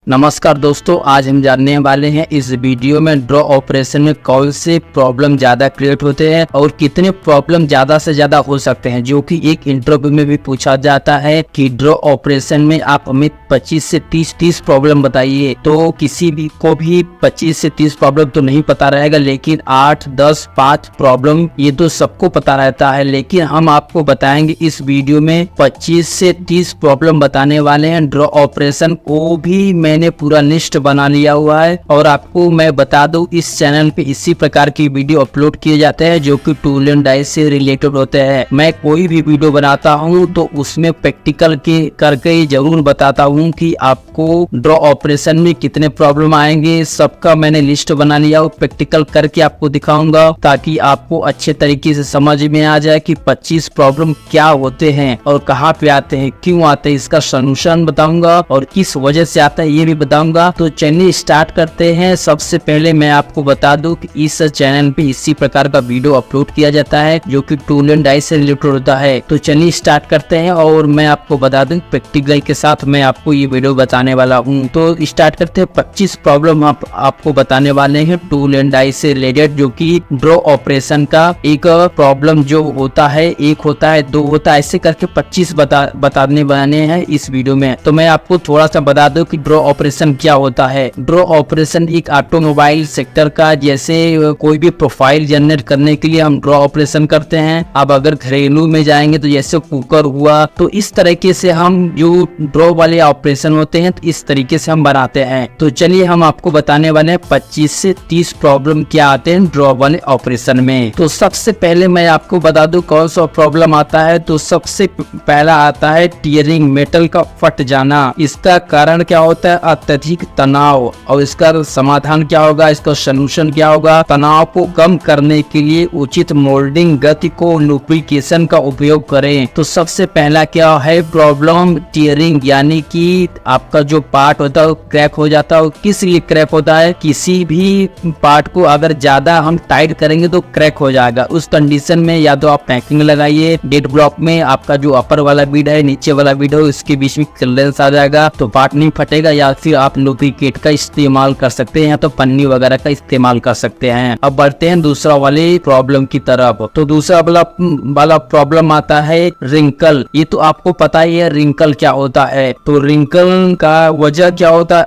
नमस्कार दोस्तों, आज हम जानने वाले हैं इस वीडियो में ड्रॉ ऑपरेशन में कौन से प्रॉब्लम ज़्यादा क्रिएट होते हैं और कितने प्रॉब्लम ज़्यादा से ज़्यादा हो सकते हैं, जो कि एक इंटरव्यू में भी पूछा जाता है कि ड्रॉ ऑपरेशन में आप हमें 25 से 30 प्रॉब्लम बताइए। तो किसी भी को भी 25 से 30 प्रॉब्लम तो नहीं पता रहेगा, लेकिन 8, 10, 5 प्रॉब्लम ये तो सबको पता रहता है। लेकिन हम आपको बताएंगे इस वीडियो में 25 से 30 प्रॉब्लम बताने वाले हैं। ड्रॉ ऑपरेशन को भी मैंने पूरा लिस्ट बना लिया हुआ है और आपको मैं बता दूं, इस चैनल पे इसी प्रकार की वीडियो अपलोड किए जाते हैं जो कि टूल एंड डाई से रिलेटेड होते हैं। मैं कोई भी वीडियो बनाता हूं तो उसमें प्रैक्टिकल के करके जरूर बताता हूं कि आपको ड्रॉ ऑपरेशन में कितने प्रॉब्लम आएंगे, सबका मैंने लिस्ट बना लिया और प्रैक्टिकल करके आपको दिखाऊंगा, ताकि आपको अच्छे तरीके से समझ में आ जाए कि 25 प्रॉब्लम क्या होते हैं और कहाँ पे आते हैं, क्यों आते हैं, इसका सॉल्यूशन बताऊंगा और किस वजह से आता है ये भी बताऊंगा। तो चलिए स्टार्ट करते हैं। सबसे पहले मैं आपको बता दूं कि इस चैनल पे इसी प्रकार का वीडियो अपलोड किया जाता है जो कि टूल एंड डाई से रिलेटेड होता है। तो चलिए स्टार्ट करते हैं और मैं आपको बता दूं प्रैक्टिकल के साथ मैं आपको ये वीडियो बताने वाला हूँ। तो स्टार्ट करते हैं। 25 प्रॉब्लम आपको बताने वाले हैं टूल एंड डाई से रिलेटेड, जो कि ड्रॉ ऑपरेशन का एक प्रॉब्लम जो होता है, एक होता है, दो होता है, ऐसे करके 25 बताने वाले हैं इस वीडियो में। तो मैं आपको थोड़ा सा बता दूं कि ड्रॉ ऑपरेशन क्या होता है। ड्रॉ ऑपरेशन एक ऑटोमोबाइल सेक्टर का, जैसे कोई भी प्रोफाइल जनरेट करने के लिए हम ड्रॉ ऑपरेशन करते हैं। अब अगर घरेलू में जाएंगे तो जैसे कुकर हुआ, तो इस तरीके से हम जो ड्रॉ वाले ऑपरेशन होते हैं तो इस तरीके से हम बनाते हैं। तो चलिए हम आपको बताने वाले हैं 25 से 30 प्रॉब्लम क्या आते हैं ड्रॉ वाले ऑपरेशन में। तो सबसे पहले मैं आपको बता दूं कौन सा प्रॉब्लम आता है। तो सबसे पहला आता है टीयरिंग, मेटल का फट जाना। इसका कारण क्या होता है? अत्यधिक तनाव। और इसका समाधान क्या होगा, इसका सलूशन क्या होगा? तनाव को कम करने के लिए उचित मोल्डिंग गति को लुब्रिकेशन का उपयोग करें। तो सबसे पहला क्या है प्रॉब्लम? टीयरिंग, यानी कि आपका जो पार्ट होता है वो क्रैक हो जाता है। किस लिए क्रैक होता है? किसी भी पार्ट को अगर ज्यादा हम टाइट करेंगे तो क्रैक हो जाएगा। उस कंडीशन में या तो आप पैकिंग लगाइए, डेड ब्लॉक में आपका जो अपर वाला बीड है, नीचे वाला बीड है, इसके बीच में क्लियरेंस आ जाएगा तो पार्ट नहीं फटेगा। या फिर आप लुब्रिकेट का इस्तेमाल कर सकते हैं या तो पन्नी वगैरह का इस्तेमाल कर सकते हैं। अब बढ़ते हैं दूसरा वाले प्रॉब्लम की तरफ। तो दूसरा वाला प्रॉब्लम आता है रिंकल। ये तो आपको पता ही है रिंकल क्या होता है। तो रिंकल का वजह क्या होता है?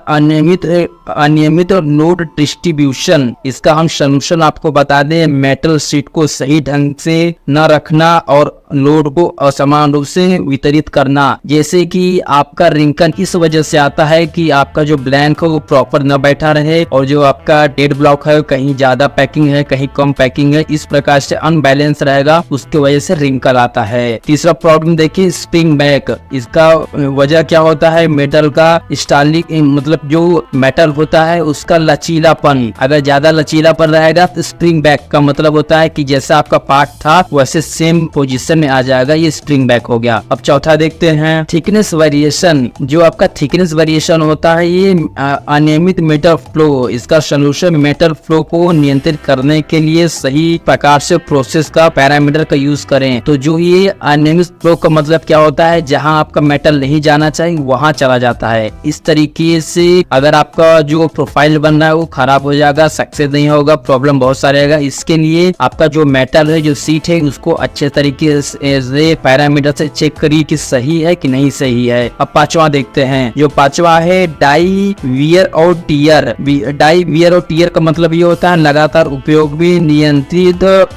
अनियमित लोड डिस्ट्रीब्यूशन। इसका हम सॉल्यूशन आपको बता दें, मेटल शीट को सही ढंग से न रखना और लोड को असमान रूप से वितरित करना। जैसे कि आपका रिंकल इस वजह से आता है कि आपका जो ब्लैंक है वो प्रॉपर न बैठा रहे और जो आपका डेड ब्लॉक है कहीं ज्यादा पैकिंग है कहीं कम पैकिंग है, इस प्रकार से अनबैलेंस रहेगा, उसके वजह से रिंकल आता है। तीसरा प्रॉब्लम देखिए स्प्रिंग बैक। इसका वजह क्या होता है? मेटल का स्टालिक, मतलब जो मेटल होता है उसका लचीलापन। अगर ज्यादा लचीलापन रहेगा तो स्प्रिंग बैक का मतलब होता है कि जैसा आपका पार्ट था वैसे सेम पोजीशन में आ जाएगा, ये स्प्रिंग बैक हो गया। अब चौथा देखते हैं थिकनेस वेरिएशन। जो आपका थिकनेस वेरिएशन होता है ये अनियमित मेटल फ्लो। इसका सॉल्यूशन मेटल फ्लो को नियंत्रित करने के लिए सही प्रकार से प्रोसेस का पैरामीटर का यूज करें। तो जो ये अनियमित फ्लो का मतलब क्या होता है? जहां आपका मेटल नहीं जाना चाहिए वहां चला जाता है। इस तरीके से अगर आपका जो प्रोफाइल बन रहा है वो खराब हो जाएगा, सक्सेस नहीं होगा, प्रॉब्लम बहुत सारे आएगा। इसके लिए आपका जो मेटल है, जो सीट है, उसको अच्छे तरीके से पैरामीटर से चेक करिए कि सही है कि नहीं सही है। अब पांचवा देखते हैं। जो पांचवा है डाई वियर और टीयर। डाई वियर और टीयर का मतलब ये होता है लगातार उपयोग भी,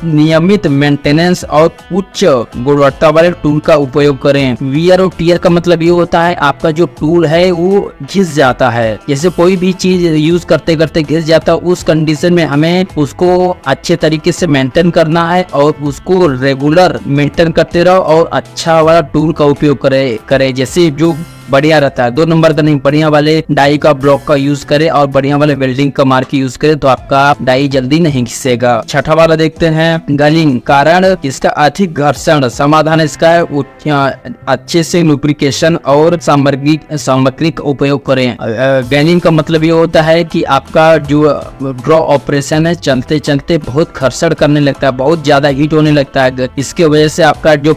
नियमित मेंटेनेंस और उच्च गुणवत्ता वाले टूल का उपयोग करें। वियर और टीयर का मतलब ये होता है आपका जो टूल है वो घिस जाता है। जैसे कोई भी चीज यूज करते करते घिस जाता है, उस कंडीशन में हमें उसको अच्छे तरीके से मेंटेन करना है और उसको रेगुलर मेंटेन करते रहो और अच्छा वाला टूल का उपयोग करे। जैसे जो बढ़िया रहता है, 2 नंबर का नहीं, बढ़िया वाले डाई का ब्लॉक का यूज करे और बढ़िया वाले वेल्डिंग का मार्क यूज करे तो आपका डाई जल्दी नहीं घिसेगा। छठा वाला देखते हैं गलिंग। कारण इसका अधिक घर्षण। समाधान इसका है अच्छे से लुब्रिकेशन और सामग्री का उपयोग करें। गलिंग का मतलब ये होता है कि आपका जो ड्रॉ ऑपरेशन है चलते चलते बहुत घर्षण करने लगता है, बहुत ज्यादा हीट होने लगता है। इसके वजह से आपका जो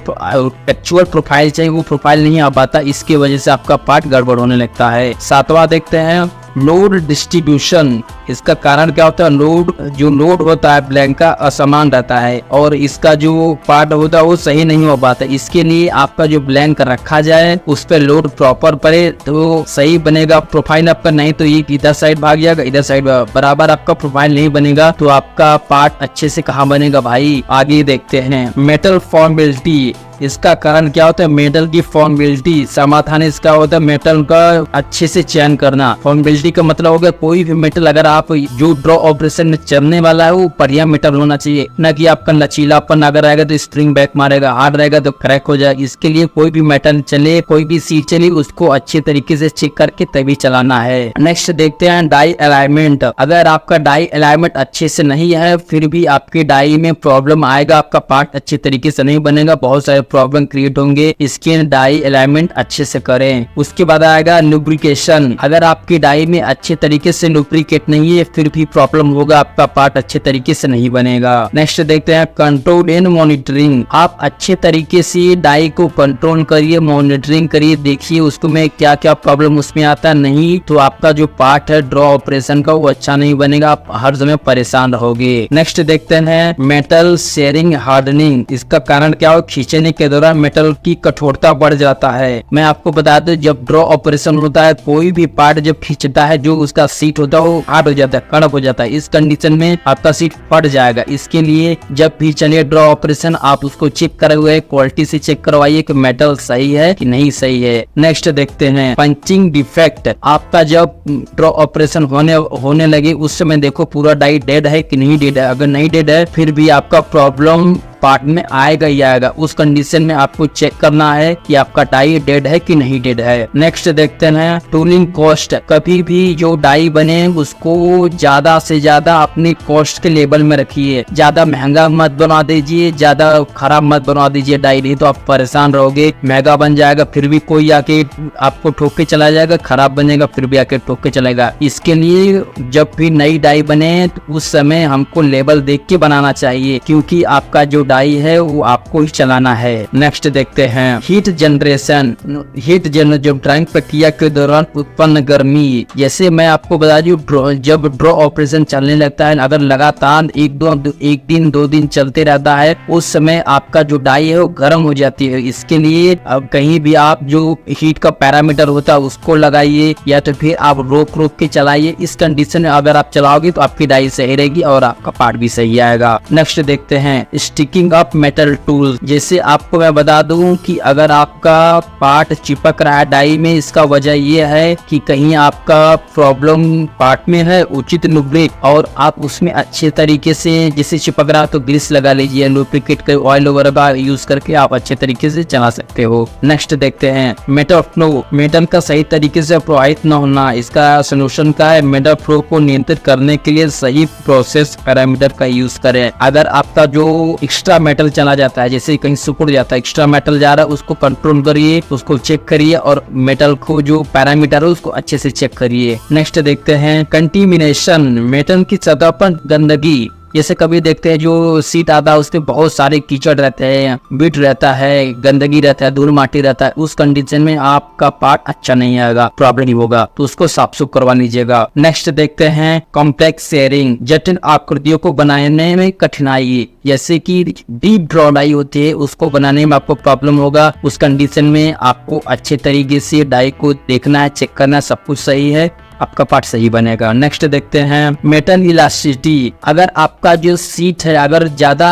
एक्चुअल प्रोफाइल चाहिए वो प्रोफाइल नहीं आ पाता, इसके वजह से आपका पार्ट गड़बड़ होने लगता है। सातवां देखते हैं लोड डिस्ट्रीब्यूशन। इसका कारण क्या होता है, लोड होता है ब्लैंक का असमान रहता है और इसका जो पार्ट होता है वो सही नहीं हो पाता। इसके लिए आपका जो ब्लैंक रखा जाए उस पर लोड प्रॉपर पड़े तो सही बनेगा प्रोफाइल आपका, नहीं तो ये इधर साइड भाग जाएगा, इधर साइड बराबर आपका प्रोफाइल नहीं बनेगा तो आपका पार्ट अच्छे से कहाँ बनेगा भाई। आगे देखते हैं मेटल फॉर्मेलिटी। इसका कारण क्या होता है, मेटल की फॉर्मेलिटी। समाधान इसका होता है मेटल का अच्छे से चयन करना। फॉर्मेलिटी का मतलब हो गया कोई भी मेटल अगर आप जो ड्रॉ ऑपरेशन में चलने वाला है वो बढ़िया मेटल होना चाहिए, न कि आपका लचीलापन अगर आएगा तो स्प्रिंग बैक मारेगा, हार्ड रहेगा तो क्रैक हो जाएगा। इसके लिए कोई भी मेटल चले, कोई भी सीट चले, उसको अच्छे तरीके से चेक करके तभी चलाना है। नेक्स्ट देखते हैं डाई अलाइनमेंट। अगर आपका डाई अलाइनमेंट अच्छे से नहीं है फिर भी आपके डाई में प्रॉब्लम आएगा, आपका पार्ट अच्छे तरीके से नहीं बनेगा, बहुत सारे प्रॉब्लम क्रिएट होंगे। इसके डाई अलाइनमेंट अच्छे से करें। उसके बाद आएगा लुब्रिकेशन। अगर आपकी डाई में अच्छे तरीके से लुब्रिकेट नहीं है फिर भी प्रॉब्लम होगा, आपका पार्ट अच्छे तरीके से नहीं बनेगा। नेक्स्ट देखते हैं कंट्रोल एंड मॉनिटरिंग। आप अच्छे तरीके से डाई को कंट्रोल करिए, मॉनिटरिंग करिए, देखिए उसको में क्या क्या प्रॉब्लम उसमें आता है, नहीं तो आपका जो पार्ट है ड्रॉ ऑपरेशन का वो अच्छा नहीं बनेगा, आप हर समय परेशान रहोगे। नेक्स्ट देखते हैं मेटल शेयरिंग हार्डनिंग। इसका कारण क्या हो, खींचने के दौरान मेटल की कठोरता बढ़ जाता है। मैं आपको बता दूं जब ड्रॉ ऑपरेशन होता है कोई भी पार्ट जब खींचता है जो उसका सीट होता है वो हार्ड हो जाता है, कड़क हो जाता है। इस कंडीशन में आपका सीट फट जाएगा। इसके लिए जब भी चलिए ड्रॉ ऑपरेशन आप उसको चेक करे हुए क्वालिटी से चेक करवाइए कि मेटल सही है कि नहीं सही है। नेक्स्ट देखते हैं पंचिंग डिफेक्ट। आपका जब ड्रॉ ऑपरेशन होने लगे उस समय देखो पूरा डाई डेड है कि नहीं डेड है। अगर नहीं डेड है फिर भी आपका प्रॉब्लम पार्ट में आएगा ही आएगा। उस कंडीशन में आपको चेक करना है कि आपका डाई डेड है कि नहीं डेड है। नेक्स्ट देखते हैं टूलिंग कॉस्ट। कभी भी जो डाई बने उसको ज्यादा से ज्यादा अपनी कॉस्ट के लेवल में रखिए, ज्यादा महंगा मत बना दीजिए, ज्यादा खराब मत बना दीजिए डाई, नहीं तो आप परेशान रहोगे। महंगा बन जाएगा फिर भी कोई आके आपको ठोक के चला जाएगा, खराब बनेगा फिर भी आके ठोक के चलेगा। इसके लिए जब भी नई डाई बने तो उस समय हमको लेवल देख के बनाना चाहिए, क्योंकि आपका जो डाई है वो आपको ही चलाना है। नेक्स्ट देखते हैं हीट जनरेशन। जो ड्राइंग प्रक्रिया के दौरान उत्पन्न गर्मी। जैसे मैं आपको बता दूं जब ड्रॉ ऑपरेशन चलने लगता है, अगर लगातार एक दिन दो दिन चलते रहता है उस समय आपका जो डाई है वो गर्म हो जाती है। इसके लिए अब कहीं भी आप जो हीट का पैरामीटर होता है उसको लगाइए या तो फिर आप रोक के चलाइए। इस कंडीशन में अगर आप चलाओगे तो आपकी डाई सही रहेगी और आपका पार्ट भी सही आएगा। नेक्स्ट देखते हैं स्टिकिंग अप मेटल टूल। जैसे आपको मैं बता दूं कि अगर आपका पार्ट चिपक रहा है डाई में, इसका वजह यह है कि कहीं आपका प्रॉब्लम पार्ट में है उचित लुब्रिक और आप उसमें अच्छे तरीके से जैसे चिपक रहा तो ग्रीस लगा लीजिए, लुब्रिकेट का ऑयल वगैरह का यूज करके आप अच्छे तरीके से चला सकते हो। नेक्स्ट देखते हैं मेटल फ्लो। मेटल का सही तरीके से प्रवाहित न होना, इसका सोल्यूशन का है मेटल फ्लो को नियंत्रित करने के लिए सही प्रोसेस पैरामीटर का यूज करें। अगर आपका जो एक्स्ट्रा मेटल चला जाता है, जैसे कहीं सुकुड़ जाता है, एक्स्ट्रा मेटल जा रहा है, उसको कंट्रोल करिए, उसको चेक करिए और मेटल को जो पैरामीटर है उसको अच्छे से चेक करिए। नेक्स्ट देखते हैं कंटीमिनेशन। मेटल की सतह पर गंदगी। जैसे कभी देखते हैं जो सीट आता है उसपे बहुत सारे कीचड़ रहते हैं, बिट रहता है, गंदगी रहता है, धूल माटी रहता है। उस कंडीशन में आपका पार्ट अच्छा नहीं आएगा, प्रॉब्लम ही होगा, तो उसको साफ सुफ करवा लीजिएगा। नेक्स्ट देखते हैं कॉम्प्लेक्स शेयरिंग। जटिल आकृतियों को बनाने में कठिनाई, जैसे कि डीप ड्रॉ डाई होती है उसको बनाने में आपको प्रॉब्लम होगा। उस कंडीशन में आपको अच्छे तरीके से डाई को देखना है, चेक करना है, सब कुछ सही है, आपका पार्ट सही बनेगा। नेक्स्ट देखते हैं मेटल इलास्टिसिटी। अगर आपका जो सीट है अगर ज्यादा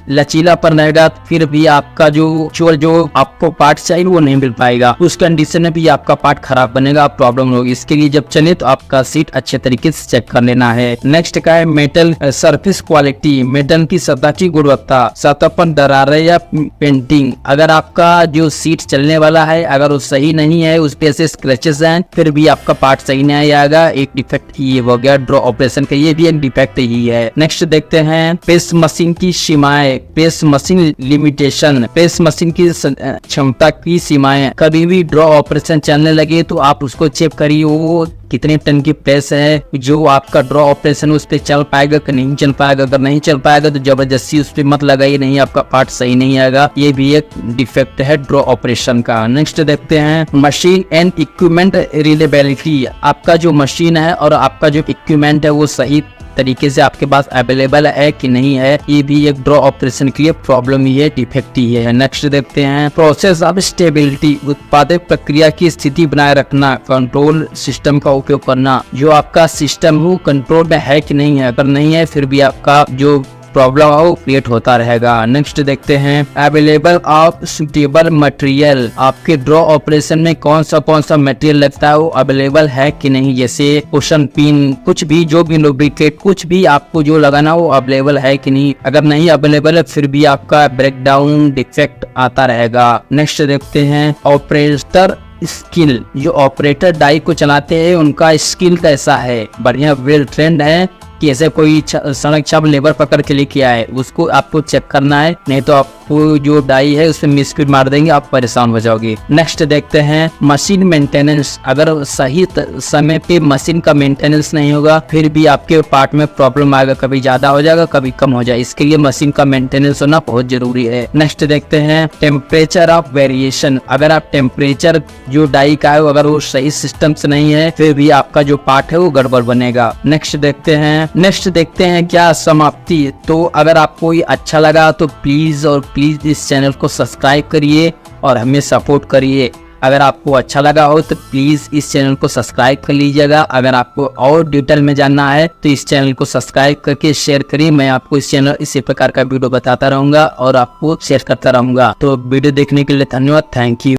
लचीलापन रहेगा फिर भी आपका जो आपको पार्ट चाहिए वो नहीं मिल पाएगा। उस कंडीशन में भी आपका पार्ट खराब बनेगा, प्रॉब्लम होगी। इसके लिए जब चले तो आपका सीट अच्छे तरीके से चेक कर लेना है। नेक्स्ट का है मेटल सरफेस क्वालिटी। मेटल की सतह की गुणवत्ता, सतह पर दरारें या पेंटिंग। अगर आपका जो सीट चलने वाला है अगर वो सही नहीं है, उस पे ऐसे स्क्रैचेस हैं, फिर भी आपका पार्ट सही नहीं आएगा। एक डिफेक्ट ये हो गया ड्रॉ ऑपरेशन का, ये भी एक डिफेक्ट ही है। नेक्स्ट देखते हैं प्रेस मशीन की सीमाएं। है press machine limitation, press machine की क्षमता की सीमाएं। कभी भी ड्रॉ ऑपरेशन चलने लगे तो आप उसको चेक करिए वो कितने टन की प्रेस है, जो आपका ड्रॉ ऑपरेशन उस पर चल पाएगा कि नहीं चल पाएगा। अगर नहीं चल पाएगा तो जबरदस्ती उस पर मत लगाइए, नहीं आपका पार्ट सही नहीं आएगा। ये भी एक डिफेक्ट है ड्रॉ ऑपरेशन का। नेक्स्ट देखते हैं मशीन एंड इक्विपमेंट रिलेबिलिटी। आपका जो मशीन है और आपका जो इक्विपमेंट है वो सही तरीके से आपके पास अवेलेबल है कि नहीं है, ये भी एक ड्रॉ ऑपरेशन के लिए प्रॉब्लम ही है, डिफेक्ट ही है। नेक्स्ट देखते हैं प्रोसेस ऑफ स्टेबिलिटी, उत्पादक प्रक्रिया की स्थिति बनाए रखना, कंट्रोल सिस्टम का उपयोग करना। जो आपका सिस्टम वो कंट्रोल में है कि नहीं है, अगर नहीं है फिर भी आपका जो प्रॉब्लम है वो क्रिएट होता रहेगा। नेक्स्ट देखते हैं अवेलेबल ऑफ सुटेबल मटेरियल, आपके ड्रॉ ऑपरेशन में कौन सा मटेरियल लगता है वो अवेलेबल है कि नहीं, जैसे कुशन पिन, कुछ भी जो भी लुब्रिकेट, कुछ भी आपको जो लगाना वो अवेलेबल है कि नहीं। अगर नहीं अवेलेबल है फिर भी आपका ब्रेकडाउन डिफेक्ट आता रहेगा। नेक्स्ट देखते हैं ऑपरेटर स्किल, जो ऑपरेटर डाई को चलाते हैं उनका स्किल कैसा है, बढ़िया वेल ट्रेंड है कि ऐसे कोई सड़क छाप लेबर पकड़ के लेके आए, उसको आपको चेक करना है, नहीं तो आपको जो डाई है उसमें मिसफिट मार देंगे, आप परेशान हो जाओगे। नेक्स्ट देखते हैं मशीन मेंटेनेंस, अगर सही समय पे मशीन का मेंटेनेंस नहीं होगा फिर भी आपके पार्ट में प्रॉब्लम आएगा, कभी ज्यादा हो जाएगा कभी कम हो जाए, इसके लिए मशीन का मेंटेनेंस होना बहुत जरूरी है। नेक्स्ट देखते हैं टेम्परेचर ऑफ वेरिएशन, अगर आप टेम्परेचर जो डाई का है अगर वो सही सिस्टम से नहीं है फिर भी आपका जो पार्ट है वो गड़बड़ बनेगा। नेक्स्ट देखते हैं क्या समाप्ति। तो अगर आपको ये अच्छा लगा तो प्लीज इस चैनल को सब्सक्राइब करिए और हमें सपोर्ट करिए। अगर आपको अच्छा लगा हो तो प्लीज इस चैनल को सब्सक्राइब कर लीजिएगा। अगर आपको और डिटेल में जानना है तो इस चैनल को सब्सक्राइब करके शेयर करिए। मैं आपको इसी प्रकार का वीडियो बताता रहूंगा और आपको शेयर करता रहूंगा। तो वीडियो देखने के लिए धन्यवाद, थैंक यू।